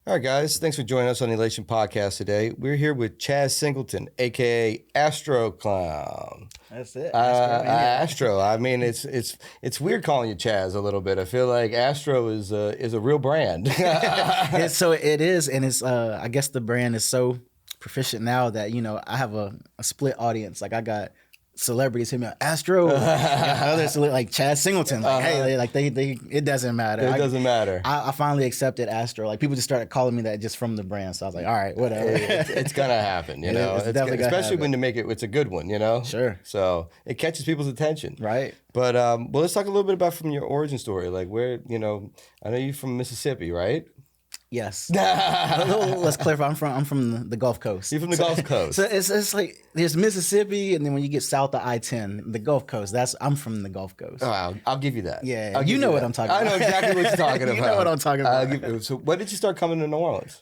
All right, guys. Thanks for joining us on the Elation Podcast today. We're here with Chaz Singleton, a.k.a. Astro Clown. That's it. Astro. I mean, it's weird calling you Chaz a little bit. I feel like Astro is a real brand. So it is, and it's I guess the brand is so proficient now that I have a split audience. Like I got celebrities hit me up, Astro, others like Chaz Singleton. Like, hey, like they it doesn't matter. It doesn't matter. I finally accepted Astro. Like people just started calling me that just from the brand. So I was like, all right, whatever. It's gonna happen, you know. It's definitely especially when you make it. It's a good one, you know. Sure. So it catches people's attention, right? But well, let's talk a little bit about from your origin story. Like where, I know you're from Mississippi, right? Yes. Let's clarify. I'm from the Gulf Coast. You're from the Gulf Coast. So it's like there's Mississippi, and then when you get south of I-10, the Gulf Coast. I'm from the Gulf Coast. Oh, I'll give you that. Yeah, you know what I'm talking about. I know exactly what you're talking about. You know what I'm talking about. So when did you start coming to New Orleans?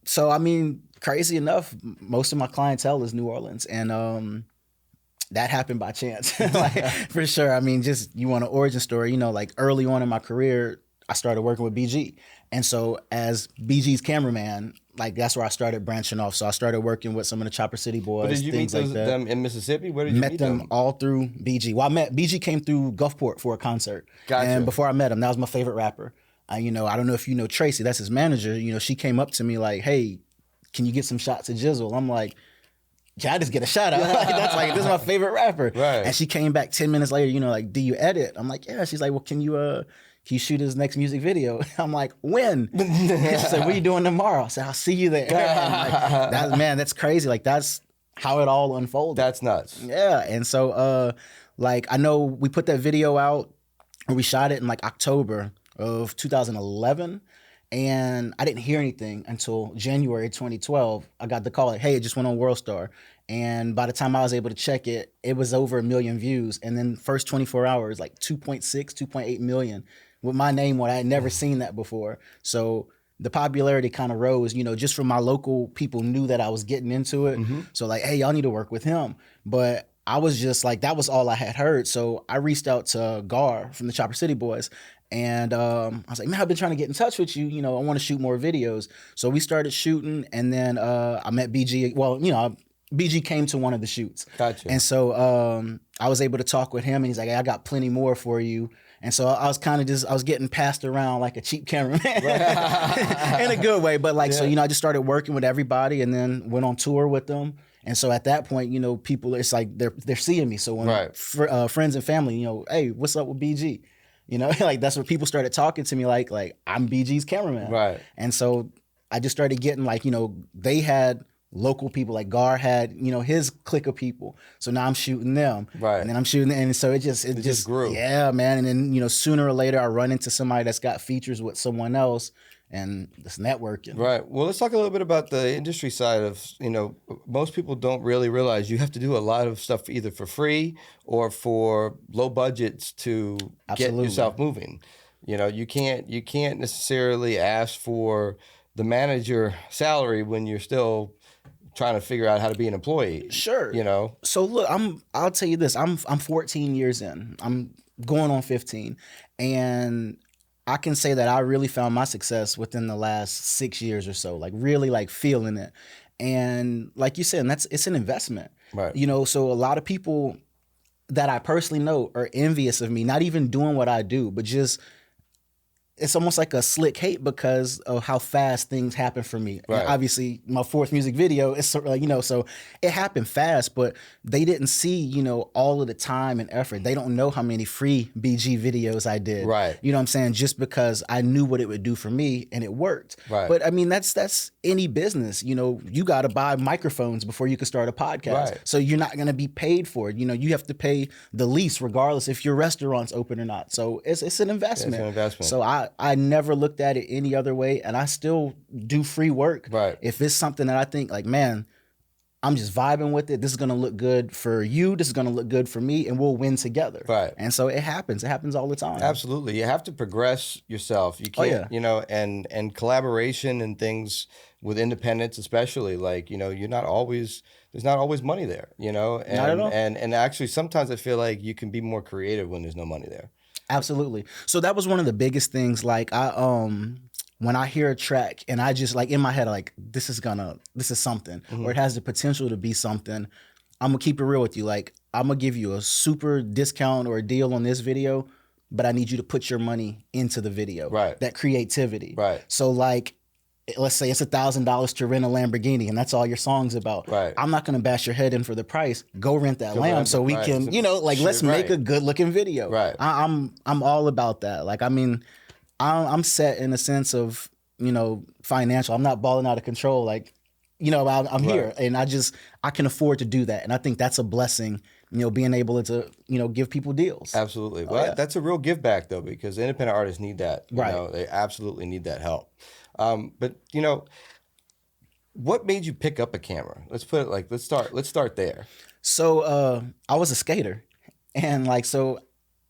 So I mean, crazy enough, most of my clientele is New Orleans, and that happened by chance, like for sure. I mean, just you want an origin story, like early on in my career, I started working with BG. And so as BG's cameraman, like that's where I started branching off. So I started working with some of the Chopper City boys. But did you meet them in Mississippi? Where did you meet them? All through BG. Well, BG came through Gulfport for a concert. Gotcha. And before I met him, that was my favorite rapper. I don't know if you know Tracy, that's his manager. She came up to me like, hey, can you get some shots of Jizzle? I'm like, yeah, I just get a shout out. This is my favorite rapper. Right. And she came back 10 minutes later, like, do you edit? I'm like, yeah. She's like, well, can you shoot his next music video? I'm like, when? She said, what are you doing tomorrow? I said, I'll see you there. That's crazy. Like, that's how it all unfolded. That's nuts. Yeah. And so, I know we put that video out, or we shot it in like October of 2011. And I didn't hear anything until January 2012. I got the call like, hey, it just went on WorldStar. And by the time I was able to check it, it was over 1 million views. And then first 24 hours, like 2.6, 2.8 million with my name on. I had never seen that before. So the popularity kind of rose, just from my local people knew that I was getting into it. Mm-hmm. So like, hey, y'all need to work with him. But I was just like, that was all I had heard. So I reached out to Gar from the Chopper City boys. And I was like, man, I've been trying to get in touch with you. I want to shoot more videos. So we started shooting. And then I met BG. Well, BG came to one of the shoots. Gotcha. And so I was able to talk with him. And he's like, hey, I got plenty more for you. And so I was I was getting passed around like a cheap cameraman in a good way. But so, I just started working with everybody and then went on tour with them. And so at that point, people, it's like they're seeing me. So when friends and family, hey, what's up with BG? Like that's what people started talking to me like I'm BG's cameraman. Right. And so I just started getting they had local people, like Gar had, his clique of people. So now I'm shooting them. Right. And then I'm shooting, and so it just grew. Yeah, man. And then, sooner or later I run into somebody that's got features with someone else. And it's networking. Right. Well, let's talk a little bit about the industry side of, most people don't really realize you have to do a lot of stuff either for free or for low budgets to get yourself moving. You can't necessarily ask for the manager salary when you're still trying to figure out how to be an employee. Sure. So look, I'll tell you this. I'm 14 years in. I'm going on 15. And I can say that I really found my success within the last 6 years or so, like really like feeling it. And like you said, it's an investment. Right. So a lot of people that I personally know are envious of me, not even doing what I do, but just it's almost like a slick hate because of how fast things happen for me. Right. And obviously, my fourth music video is sort of like, so it happened fast, but they didn't see, all of the time and effort. They don't know how many free BG videos I did. Right. You know what I'm saying? Just because I knew what it would do for me and it worked. Right. But I mean, that's any business. You got to buy microphones before you can start a podcast. Right. So you're not going to be paid for it. You have to pay the lease regardless if your restaurant's open or not. So it's an investment. It's an investment. So I never looked at it any other way, and I still do free work. Right. If it's something that I think like, man, I'm just vibing with it. This is going to look good for you. This is going to look good for me, and we'll win together. Right. And so it happens. It happens all the time. Absolutely. You have to progress yourself. You can't, and collaboration and things with independents, especially, like, there's not always money there, and, not at all. And actually sometimes I feel like you can be more creative when there's no money there. Absolutely. So that was one of the biggest things. Like when I hear a track and I just like in my head, like, this is something, or it has the potential to be something, I'm gonna keep it real with you. Like, I'm gonna give you a super discount or a deal on this video, but I need you to put your money into the video. Right. That creativity. Right. So like, let's say it's $1,000 to rent a Lamborghini and that's all your song's about. Right. I'm not going to bash your head in for the price. Go rent that Lamb so we can, let's make a good looking video. Right. I'm all about that. Like, I mean, I'm set in a sense of, financial. I'm not balling out of control. Like, I'm here and I can afford to do that. And I think that's a blessing, being able to, give people deals. Absolutely. Well, that's a real give back though, because independent artists need that. Right. They absolutely need that help. But what made you pick up a camera? Let's put it like, let's start there. So I was a skater, and so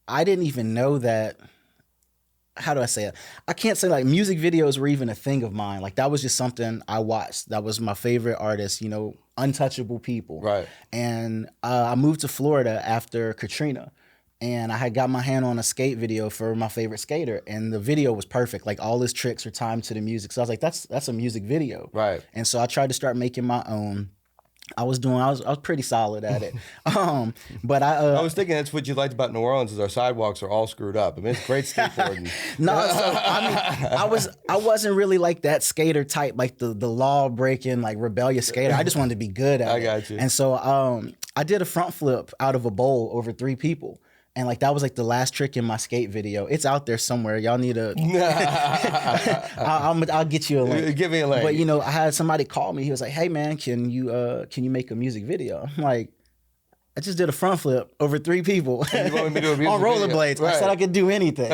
I didn't even know that. How do I say it? I can't say like music videos were even a thing of mine. Like, that was just something I watched. That was my favorite artist, Untouchable People. Right. And I moved to Florida after Katrina. And I had got my hand on a skate video for my favorite skater, and the video was perfect. Like, all his tricks are timed to the music. So I was like, that's a music video. Right. And so I tried to start making my own. I was pretty solid at it. But I was thinking that's what you liked about New Orleans is our sidewalks are all screwed up. I mean, it's great skateboarding. No, so I mean, I wasn't really like that skater type, like the law breaking, like rebellious skater. I just wanted to be good at it. I got you. And so I did a front flip out of a bowl over 3 people. And like, that was like the last trick in my skate video. It's out there somewhere. Y'all need to. I'll get you a link. Give me a link. But I had somebody call me. He was like, "Hey man, can you make a music video?" I'm like, I just did a front flip over 3 people you want me to do a music on rollerblades. Right. I said I could do anything.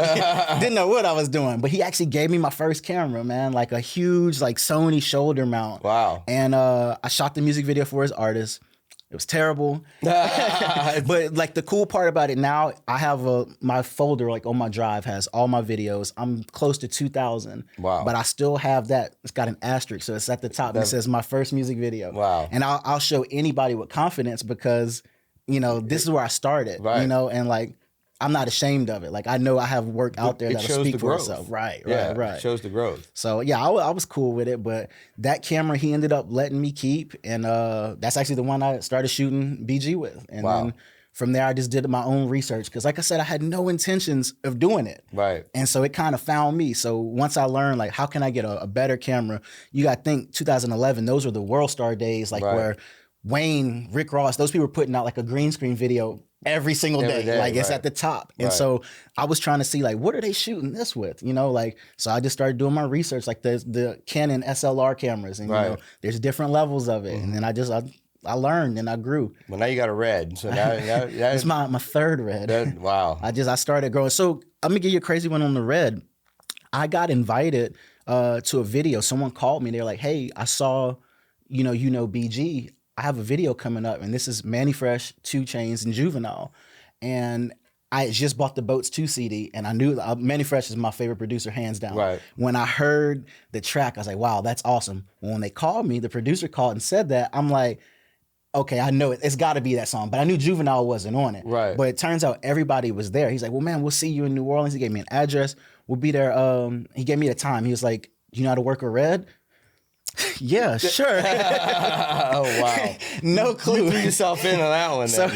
Didn't know what I was doing, but he actually gave me my first camera, man, like a huge like Sony shoulder mount. Wow. And I shot the music video for his artist. It was terrible. But like, the cool part about it now, I have my folder like on my drive has all my videos. I'm close to 2,000. Wow. But I still have that. It's got an asterisk, so it's at the top. And it says my first music video. Wow. And I'll show anybody with confidence because, this is where I started. Right. And like, I'm not ashamed of it. Like, I know I have work out there that'll speak for itself. Right. It shows the growth. So yeah, I was cool with it, but that camera he ended up letting me keep, and that's actually the one I started shooting BG with. And then from there, I just did my own research because, like I said, I had no intentions of doing it. Right. And so it kind of found me. So once I learned, like, how can I get a better camera? You got to think 2011, those were the World Star days, like where Wayne, Rick Ross, those people were putting out like a green screen video every single day. Like, it's at the top. And so I was trying to see, like, what are they shooting this with? So I just started doing my research, like the Canon SLR cameras, and there's different levels of it. And then I learned and I grew. Well, now you got a red. So now it's my 3rd red. Wow. I started growing. So I'm gonna give you a crazy one on the red. I got invited to a video. Someone called me. They're like, "Hey, I saw, BG. I have a video coming up, and this is Manny Fresh, 2 Chainz, and Juvenile." And I just bought the Boats 2 CD, and I knew Manny Fresh is my favorite producer, hands down. Right. When I heard the track, I was like, wow, that's awesome. When they called me, the producer called and said that, I'm like, okay, I know it. It's got to be that song. But I knew Juvenile wasn't on it. Right. But it turns out everybody was there. He's like, well, man, we'll see you in New Orleans. He gave me an address. We'll be there. He gave me the time. He was like, do you know how to work a red? Yeah, sure. Oh, wow. No clue. You threw yourself in on that one. So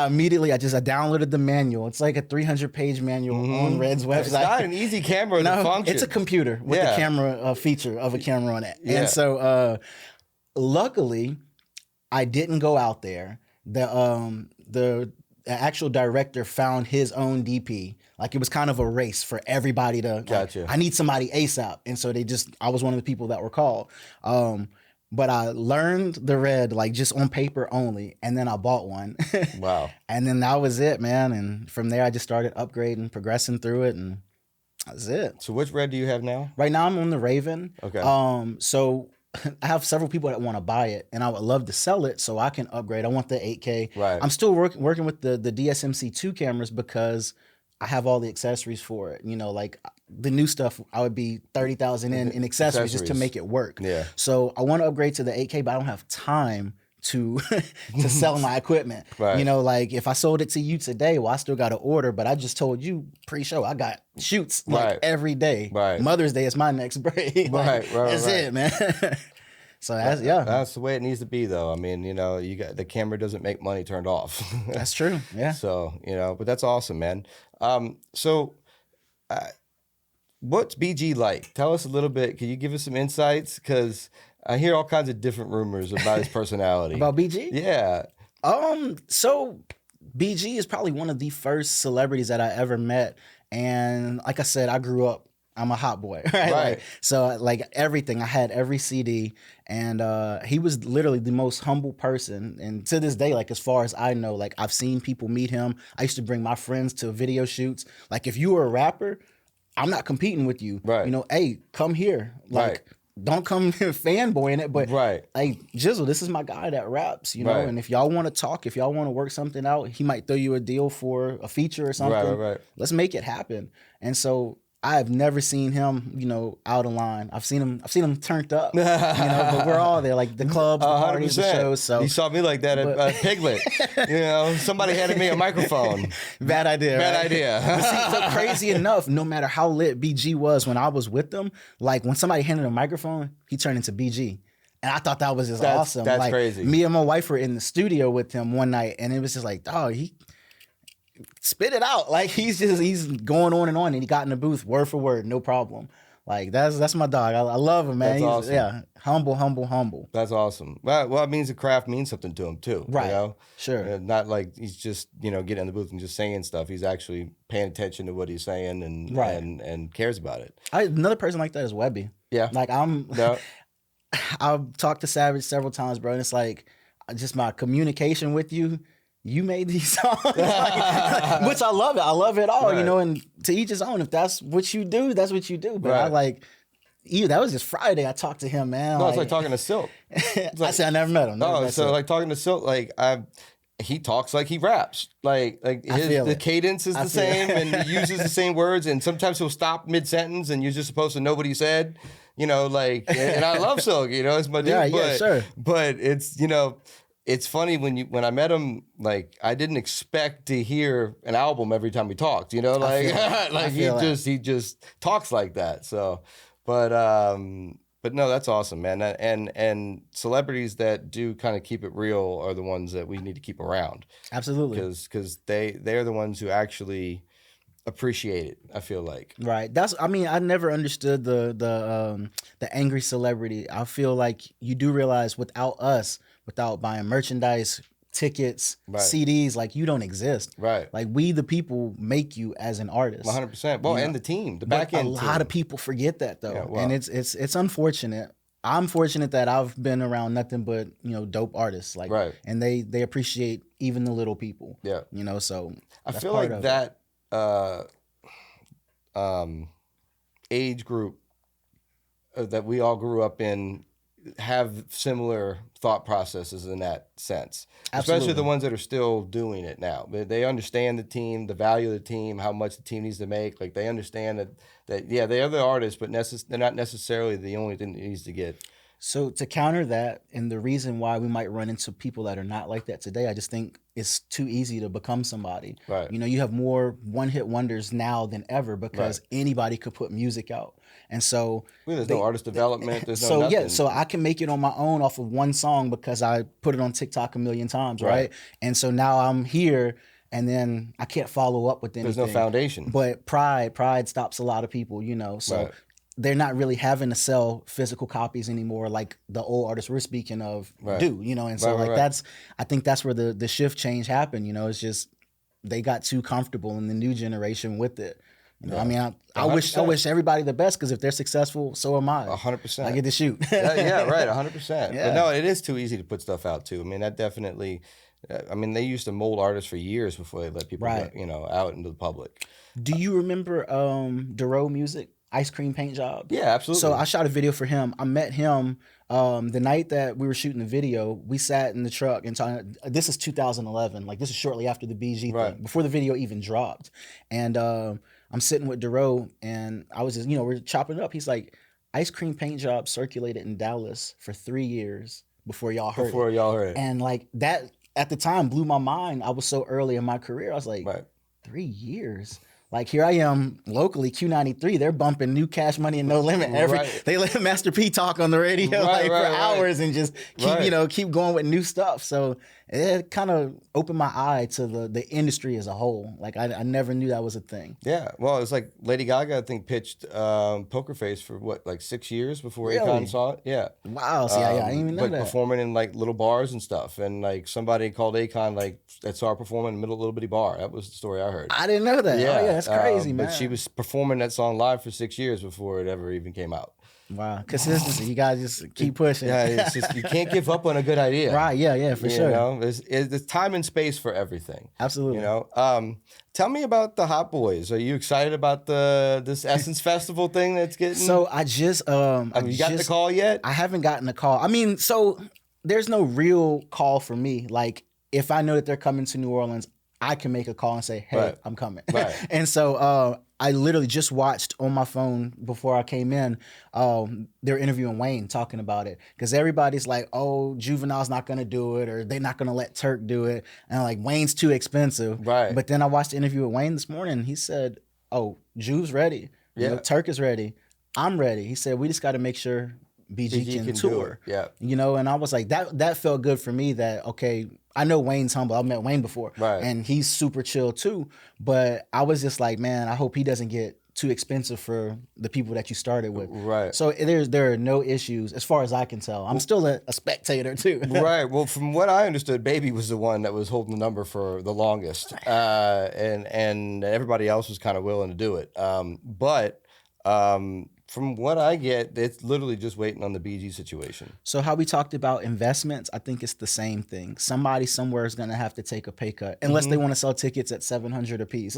immediately I downloaded the manual. It's like a 300-page manual on Red's website. It's not an easy camera to function. It's a computer with the camera feature of a camera on it. Yeah. And so luckily I didn't go out there. The actual director found his own DP. Like, it was kind of a race for everybody to, Gotcha. I need somebody ASAP. And so I was one of the people that were called. But I learned the red, like, just on paper only. And then I bought one. Wow. And then that was it, man. And from there, I just started upgrading, progressing through it. And that's it. So which red do you have now? Right now, I'm on the Raven. Okay. So I have several people that want to buy it, and I would love to sell it so I can upgrade. I want the 8K. Right. I'm still working with the DSMC2 cameras because I have all the accessories for it. Like the new stuff, I would be 30,000 in accessories just to make it work. Yeah. So I want to upgrade to the 8K, but I don't have time to to sell my equipment. Right. You know, like if I sold it to you today, well, I still got to order, but I just told you pre-show I got shoots like every day. Right. Mother's Day is my next break. Like, that's it, man. So that's the way it needs to be, though. I mean, you know, the camera doesn't make money turned off. That's true. Yeah. So, you know, but that's awesome, man. What's BG like? Tell us a little bit. Can you give us some insights? Because I hear all kinds of different rumors about his personality. About BG? Yeah. So BG is probably one of the first celebrities that I ever met. And like I said, I grew up, I'm a hot boy, right? Right. So everything, I had every CD, and he was literally the most humble person. And to this day, like as far as I know, like I've seen people meet him. I used to bring my friends to video shoots. Like if you were a rapper, I'm not competing with you. Right. You know, hey, come here. Like, don't come fanboying it, but like Jizzle, this is my guy that raps, you know. Right. And if y'all want to talk, if y'all want to work something out, he might throw you a deal for a feature or something. Right. Let's make it happen. And so I've never seen him, you know, out of line. I've seen him turned up, you know. But we're all there, like the clubs, the parties, the shows. So you saw me like that at Piglet. You know, somebody handed me a microphone. Bad idea. Bad idea. But see, so crazy enough, no matter how lit BG was when I was with them, like when somebody handed him a microphone, he turned into BG. And I thought that was just awesome. That's like, crazy. Me and my wife were in the studio with him one night, and it was just like, dog, he spit it out. Like he's going on, and he got in the booth word for word, no problem. Like that's my dog. I love him, man. That's awesome. Yeah, humble. That's awesome. Well, it means the craft means something to him too. Right. You know? Sure. Not like he's just, you know, getting in the booth and just saying stuff. He's actually paying attention to what he's saying and cares about it. Another person like that is Webby. Yeah. Like I've talked to Savage several times, bro, and it's like just my communication with you. You made these songs, which I love it. I love it all, you know. And to each his own. If that's what you do, that's what you do. But I like, that was just Friday. I talked to him, man. No, it's like talking to Silk. I said I never met him. Like talking to Silk, like he talks like he raps. Like the cadence is the same, and he uses the same words. And sometimes he'll stop mid sentence, and you're just supposed to know what he said. You know, like, and I love Silk. You know, it's my dude. Sure. But it's, you know. It's funny when I met him, like I didn't expect to hear an album every time we talked, you know, like he just talks like that. So, but no, that's awesome, man. And celebrities that do kind of keep it real are the ones that we need to keep around. Absolutely, because they're the ones who actually appreciate it. I feel like I never understood the angry celebrity. I feel like you do realize without buying merchandise, tickets, CDs, like you don't exist. Right. Like we, the people, make you as an artist. 100%. Well, and the team, the back end. A lot of people forget that though, and it's unfortunate. I'm fortunate that I've been around nothing but, you know, dope artists, like, and they appreciate even the little people. Yeah. You know, so I feel like that age group that we all grew up in have similar thought processes in that sense. Absolutely. Especially the ones that are still doing it now. They understand the team, the value of the team, how much the team needs to make. Like they understand that they are the artists, but they're not necessarily the only thing that needs to get. So to counter that, and the reason why we might run into people that are not like that today, I just think it's too easy to become somebody. Right. You know, you have more one-hit wonders now than ever because anybody could put music out. And so there's no artist development. There's no nothing. So I can make it on my own off of one song because I put it on TikTok a million times, right? And so now I'm here, and then I can't follow up with anything. There's no foundation. But pride stops a lot of people, you know. So they're not really having to sell physical copies anymore like the old artists we're speaking of do, you know. And so I think that's where the shift change happened, you know. It's just they got too comfortable in the new generation with it. You know, I mean, I wish everybody the best because if they're successful, so am I. 100%. I get to shoot. Yeah, right, 100%. Yeah. But no, it is too easy to put stuff out too. I mean, that definitely. I mean, they used to mold artists for years before they let people, get, you know, out into the public. Do you remember Duro Music? Ice Cream Paint Job? Yeah, absolutely. So I shot a video for him. I met him the night that we were shooting the video. We sat in the truck and talking. This is 2011. Like this is shortly after the BG thing, before the video even dropped. And I'm sitting with Duro, and I was just, you know, we're chopping it up. He's like, Ice Cream Paint Job circulated in Dallas for 3 years before y'all heard it. And like that at the time blew my mind. I was so early in my career. I was like, right. 3 years. Like here I am locally, Q93. They're bumping New Cash Money and No Limit. They let Master P talk on the radio for hours and just keep going with new stuff. So it kind of opened my eye to the industry as a whole. Like I never knew that was a thing. Yeah, well, it's like Lady Gaga, I think, pitched Poker Face for what, like 6 years before Akon saw it. Yeah. Wow. See, I didn't even know like that. Performing in like little bars and stuff, and like somebody called Akon like that saw her performing in the middle of a little bitty bar. That was the story I heard. I didn't know that. Yeah, that's crazy, man. But she was performing that song live for 6 years before it ever even came out. Wow, consistency. You gotta just keep pushing. Yeah, it's just you can't give up on a good idea. Right? Yeah, for sure. You know, there's time and space for everything. Absolutely. You know, tell me about the Hot Boys. Are you excited about this Essence Festival thing that's getting? So I just have you got the call yet? I haven't gotten the call. I mean, so there's no real call for me. Like if I know that they're coming to New Orleans, I can make a call and say, "Hey, I'm coming." Right. And so I literally just watched on my phone before I came in. They're interviewing Wayne talking about it because everybody's like, "Oh, Juvenile's not gonna do it, or they're not gonna let Turk do it," and like Wayne's too expensive. Right. But then I watched the interview with Wayne this morning. He said, "Oh, Juve's ready. You know, Turk is ready. I'm ready." He said, "We just got to make sure BG can tour." Yeah. You know, and I was like, that felt good for me. That okay. I know Wayne's humble. I've met Wayne before, and he's super chill too. But I was just like, man, I hope he doesn't get too expensive for the people that you started with. Right. So there are no issues as far as I can tell. I'm still a spectator too. Right. Well, from what I understood, Baby was the one that was holding the number for the longest, and everybody else was kind of willing to do it. But from what I get, it's literally just waiting on the BG situation. So how we talked about investments, I think it's the same thing. Somebody somewhere is going to have to take a pay cut unless they want to sell tickets at $700 a piece,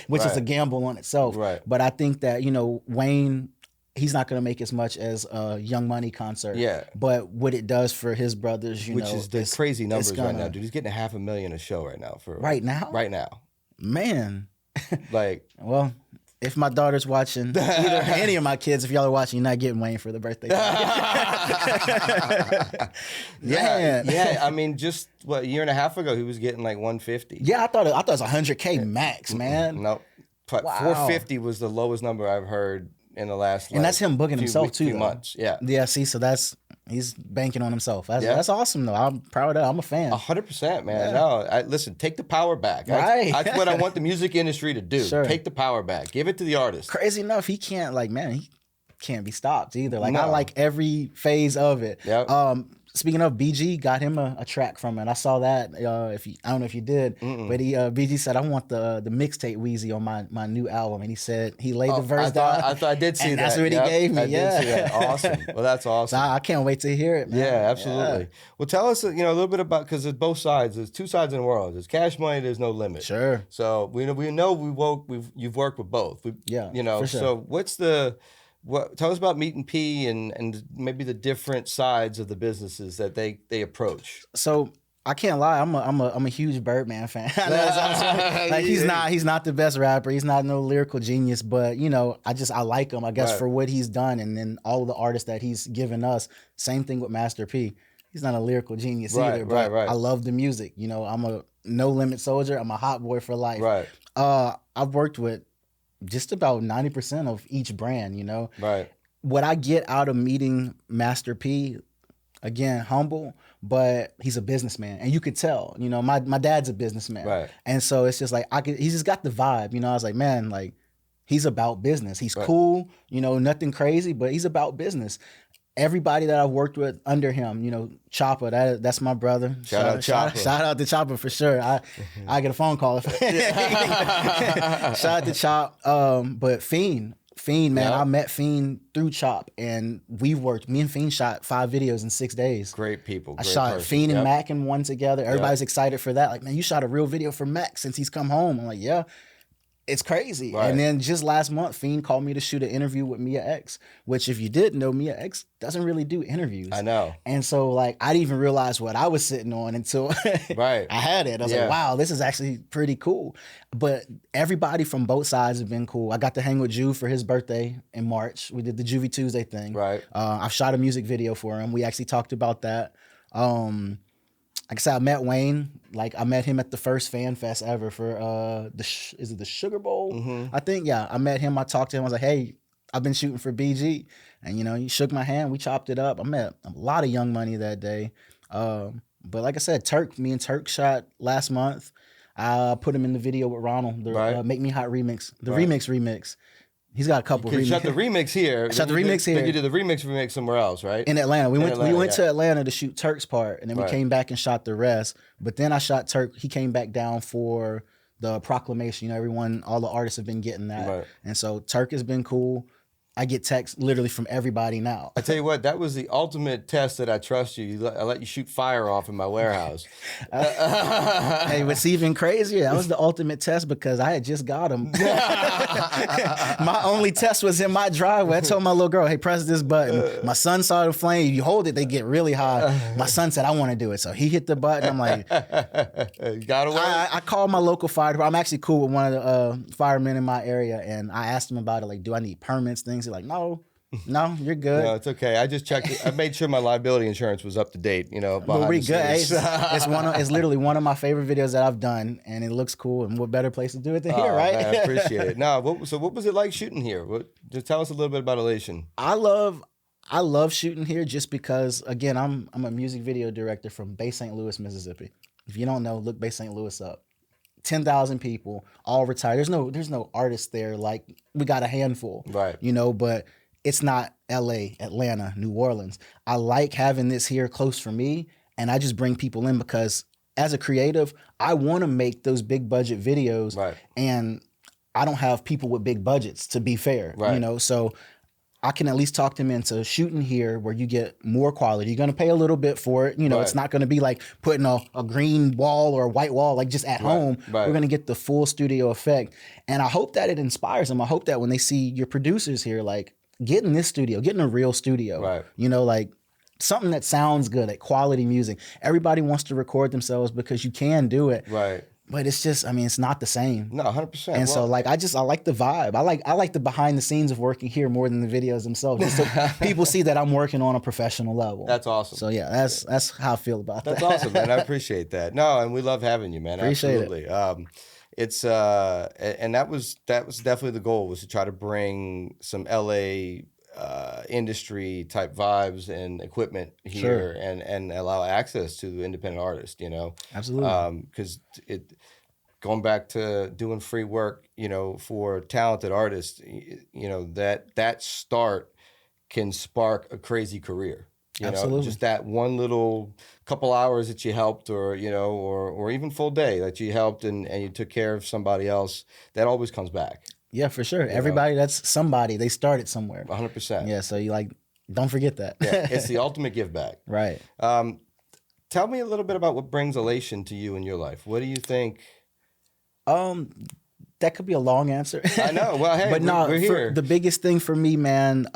which is a gamble on itself. Right. But I think that, Wayne, he's not going to make as much as a Young Money concert. Yeah. But what it does for his brothers, which is the crazy numbers right now, dude. He's getting $500,000 a show right now. Right now? Right now. Man. Like. Well. If my daughter's watching, either any of my kids, if y'all are watching, you're not getting Wayne for the birthday. Yeah. I mean, just a year and a half ago, he was getting like 150. Yeah, I thought it was 100K max, man. No, 450 was the lowest number I've heard in the last. And that's him booking himself too. Few months. Yeah. Yeah. See, so he's banking on himself. That's awesome though. I'm proud of that. I'm a fan. 100%, man. Yeah. No, listen, take the power back. Right. That's what I want the music industry to do. Sure. Take the power back. Give it to the artist. Crazy enough, he can't he can't be stopped either. Like I like every phase of it. Yep. Speaking of, BG got him a track from it. I saw that. I don't know if you did, but BG said, "I want the mixtape Wheezy on my new album," and he said he laid the verse down. I did see and that. That's what he gave me. I did see that. Awesome. Well, that's awesome. So I can't wait to hear it, man. Yeah, absolutely. Yeah. Well, tell us, a little bit about, because there's both sides. There's two sides in the world. There's Cash Money. There's No Limit. Sure. So we know you've worked with both. For sure. So what's tell us about Meat and P and maybe the different sides of the businesses that they approach. So I can't lie, I'm a huge Birdman fan. Like he's not the best rapper, he's not no lyrical genius, but I like him, I guess, for what he's done, and then all of the artists that he's given us. Same thing with Master P. He's not a lyrical genius either, but I love the music. I'm a No Limit soldier. I'm a hot boy for life. Right. I've worked with just about 90% of each brand, Right. What I get out of meeting Master P, again, humble, but he's a businessman. And you could tell, my dad's a businessman. Right. And so it's just like, he's just got the vibe, I was like, man, like, he's about business. He's cool, nothing crazy, but he's about business. Everybody that I've worked with under him, Chopper, that's my brother. Shout out Chopper. Shout out to Chopper for sure. I get a phone call. Shout out to Chop. But Fiend, man, I met Fiend through Chop, and me and Fiend shot 5 videos in 6 days. Great people. I shot Fiend and Mac in one together. Everybody's excited for that. Like, man, you shot a real video for Mac since he's come home. I'm like, yeah. It's crazy. Right. And then just last month, Fiend called me to shoot an interview with Mia X, which, if you didn't know, Mia X doesn't really do interviews. I know. And so, I didn't even realize what I was sitting on until I had it. I was like, wow, this is actually pretty cool. But everybody from both sides have been cool. I got to hang with Juve for his birthday in March. We did the Juvie Tuesday thing. Right. I've shot a music video for him. We actually talked about that. Like I said, I met Wayne. Like I met him at the first fan fest ever for is it the Sugar Bowl? Mm-hmm. I think, yeah. I met him. I talked to him. I was like, hey, I've been shooting for BG, and he shook my hand. We chopped it up. I met a lot of Young Money that day. But like I said, me and Turk shot last month. I put him in the video with Ronald, the Make Me Hot remix, the remix. He's got a couple. You shot the remix here. Shot the remix here. Then you did the remix somewhere else, right? In Atlanta. We went to Atlanta to shoot Turk's part, and then we came back and shot the rest. But then I shot Turk. He came back down for the proclamation. All the artists have been getting that, and so Turk has been cool. I get texts literally from everybody now. I tell you what, that was the ultimate test that I trust you. I let you shoot fire off in my warehouse. Hey, what's even crazier, that was the ultimate test because I had just got him. My only test was in my driveway. I told my little girl, hey, press this button. My son saw the flame. You hold it, they get really high. My son said, I want to do it. So he hit the button. I'm like, got away. I called my local fire department. I'm actually cool with one of the firemen in my area. And I asked him about it. Like, do I need permits, things? He's like, no, you're good. No, it's okay. I just checked it. I made sure my liability insurance was up to date. But we good. It's literally one of my favorite videos that I've done, and it looks cool. And what better place to do it than here, right? Man, I appreciate it. Now, what was it like shooting here? Just tell us a little bit about Elation. I love shooting here just because, again, I'm a music video director from Bay St. Louis, Mississippi. If you don't know, look Bay St. Louis up. 10,000 people, all retired. There's no artists there. Like, we got a handful, right? But it's not LA, Atlanta, New Orleans. I like having this here close for me, and I just bring people in because as a creative, I want to make those big budget videos, right? And I don't have people with big budgets, to be fair, right? So I can at least talk them into shooting here where you get more quality. You're going to pay a little bit for it. Right. It's not going to be like putting a green wall or a white wall, like just at home. Right. We're going to get the full studio effect. And I hope that it inspires them. I hope that when they see your producers here, like, get in this studio, get in a real studio, right? Like something that sounds good, like quality music. Everybody wants to record themselves because you can do it. Right. But it's just, it's not the same. No, 100%. And so, like, I like the vibe. I like the behind the scenes of working here more than the videos themselves. Just so people see that I'm working on a professional level. That's awesome. So yeah, that's how I feel about that. That's awesome, man. I appreciate that. No, and we love having you, man. Appreciate Absolutely. It. It's and that was definitely the goal, was to try to bring some LA industry type vibes and equipment here, and allow access to independent artists, Absolutely. Because going back to doing free work, for talented artists, that start can spark a crazy career. Absolutely. Just that one little couple hours that you helped, or even full day that you helped and you took care of somebody else, that always comes back. Yeah, for sure. Everybody that's somebody, they started somewhere. 100%. Yeah, so you don't forget that. Yeah, it's the ultimate give back. Right. Tell me a little bit about what brings elation to you in your life. What do you think? That could be a long answer. I know. Well, hey, but we're here. The biggest thing for me, man,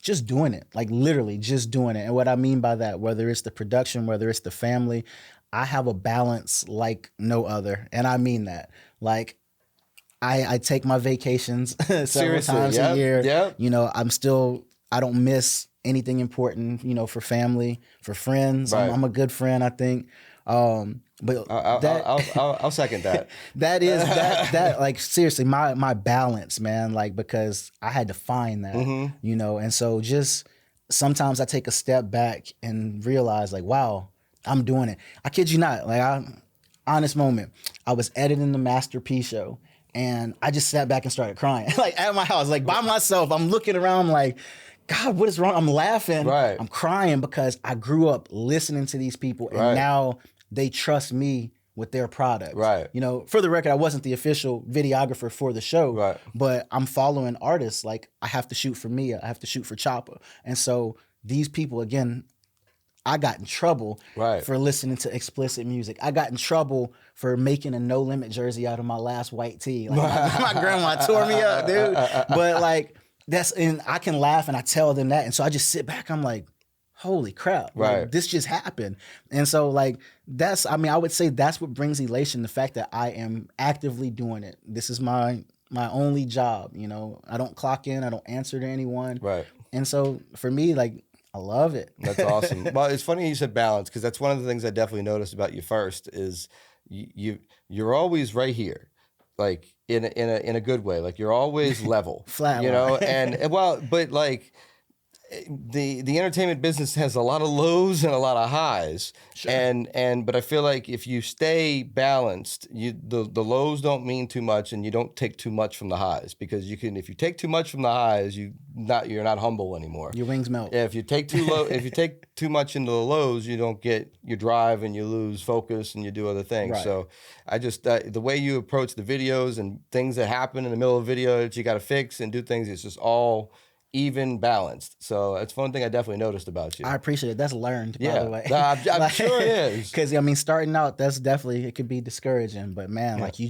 just doing it, like literally just doing it. And what I mean by that, whether it's the production, whether it's the family, I have a balance like no other. And I mean that. Like, I take my vacations several times a year. Yep. I don't miss anything important, for family, for friends. Right. I'm a good friend, I think. But I'll second that. that is that like seriously my balance, man, like, because I had to find that, and so just sometimes I take a step back and realize, like, wow, I'm doing it. I kid you not, like, honest moment, I was editing the Master P show and I just sat back and started crying, like at my house, like by myself. I'm looking around like, God, what is wrong? I'm laughing. Right. I'm crying because I grew up listening to these people, and now they trust me with their product. Right. For the record, I wasn't the official videographer for the show, but I'm following artists. Like, I have to shoot for Mia, I have to shoot for Choppa. And so these people, again, I got in trouble for listening to explicit music. I got in trouble for making a No Limit jersey out of my last white tee. Like, my grandma tore me up, dude. But like, and I can laugh and I tell them that. And so I just sit back, I'm like, holy crap, like, this just happened. And so, like, I would say that's what brings elation, the fact that I am actively doing it. This is my only job, I don't clock in, I don't answer to anyone. Right. And so for me, like, I love it. That's awesome. Well, it's funny you said balance, because that's one of the things I definitely noticed about you first is you're always right here, like in a good way. Like you're always level, Flat, you know. And well, but like the entertainment business has a lot of lows and a lot of highs. Sure. But I feel like if you stay balanced, the lows don't mean too much, and you don't take too much from the highs, because if you take too much from the highs, you're not humble anymore. Your wings melt. Yeah, if you take too much into the lows, you don't get your drive, and you lose focus, and you do other things. Right. So I just the way you approach the videos and things that happen in the middle of a video that you got to fix and do things, it's just all even balanced. So it's one thing I definitely noticed about you. I appreciate it. That's learned, by the way. I'm sure it is. Because, I mean, starting out, that's definitely, it could be discouraging. But, man, like, you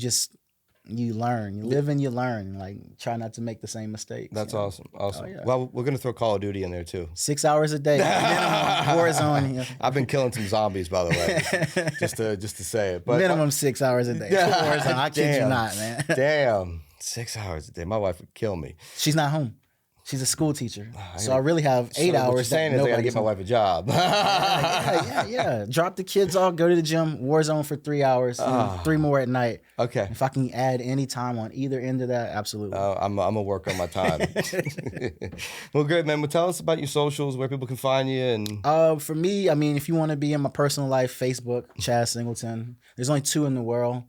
learn. You live and you learn. Like, try not to make the same mistakes. That's awesome. Awesome. Oh, yeah. Well, we're going to throw Call of Duty in there, too. 6 hours a day. Minimum. Warzone. Yeah. I've been killing some zombies, by the way, just to say it. But minimum 6 hours a day. Warzone. I kid you not, man. Damn. 6 hours a day. My wife would kill me. She's not home. She's a school teacher, so I really have 8 hours. What you're saying is I gotta get my wife a job. yeah. Drop the kids off, go to the gym, Warzone for 3 hours, 3 more at night. Okay. If I can add any time on either end of that, absolutely. I'm gonna work on my time. Well, great, man. Well, tell us about your socials, where people can find you, and. For me, I mean, if you want to be in my personal life, Facebook, Chaz Singleton. There's only 2 in the world.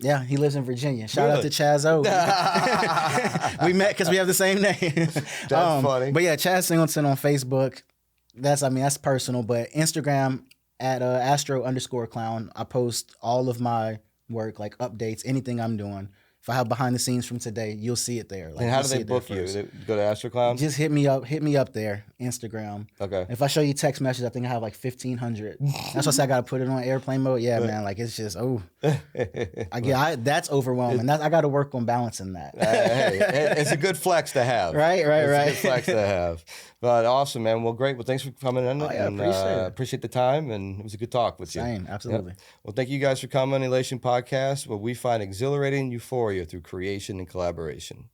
Yeah, he lives in Virginia. Shout out to Chaz O. We met because we have the same name. That's funny. But yeah, Chaz Singleton on Facebook. That's personal. But Instagram at Astro_Clown. I post all of my work, like updates, anything I'm doing. If I have behind the scenes from today, you'll see it there. Like, and how do they book you? They go to Astro Clown? Just hit me up there, Instagram. Okay. If I show you text messages, I think I have like 1,500. That's why I said I got to put it on airplane mode. Yeah, man, like it's just, that's overwhelming. I got to work on balancing that. Hey, it's a good flex to have. Right. It's a good flex to have. But awesome, man. Well, great. Well, thanks for coming in. Appreciate the time, and it was a good talk with you. Same, absolutely. Yep. Well, thank you guys for coming on Elation Podcast, where we find exhilarating euphoria through creation and collaboration.